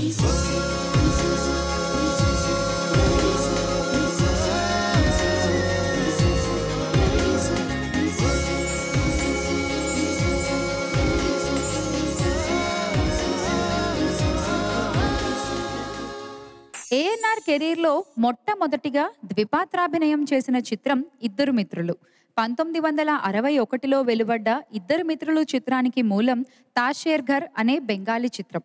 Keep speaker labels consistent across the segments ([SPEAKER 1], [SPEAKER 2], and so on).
[SPEAKER 1] ఏఎన్ఆర్ కెరీర్లో మొట్టమొదటిగా ద్విపాత్రాభినయం చేసిన చిత్రం ఇద్దరు మిత్రులు. 1961లో వెలువడ్డ ఇద్దరు మిత్రులు చిత్రానికి మూలం తాషేర్ఘర్ అనే బెంగాలీ చిత్రం.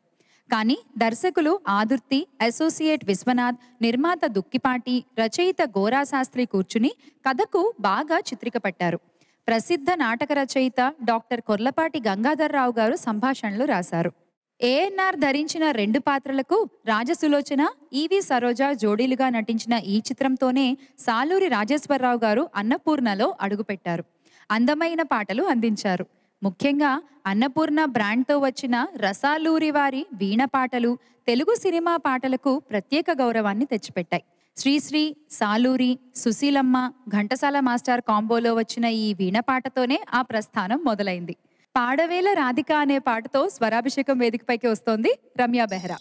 [SPEAKER 1] కానీ దర్శకులు ఆదుర్తి, అసోసియేట్ విశ్వనాథ్, నిర్మాత దుక్కిపాటి, రచయిత గోరా శాస్త్రి కూర్చుని కథకు బాగా చిత్రిక పట్టారు. ప్రసిద్ధ నాటక రచయిత డాక్టర్ కొర్లపాటి గంగాధర్రావు గారు సంభాషణలు రాశారు. ఏఎన్ఆర్ ధరించిన 2 పాత్రలకు రాజసులోచన, ఈవి సరోజ జోడీలుగా నటించిన ఈ చిత్రంతోనే సాలూరి రాజేశ్వరరావు గారు అన్నపూర్ణలో అడుగుపెట్టారు. అందమైన పాటలు అందించారు. ముఖ్యంగా అన్నపూర్ణ బ్రాండ్తో వచ్చిన రసాలూరి వారి వీణ పాటలు తెలుగు సినిమా పాటలకు ప్రత్యేక గౌరవాన్ని తెచ్చిపెట్టాయి. శ్రీశ్రీ, సాలూరి, సుశీలమ్మ, ఘంటసాల మాస్టర్ కాంబోలో వచ్చిన ఈ వీణ పాటతోనే ఆ ప్రస్థానం మొదలైంది. పాడవేల రాధిక అనే పాటతో స్వరాభిషేకం వేదికపైకి వస్తోంది రమ్య బెహ్రా.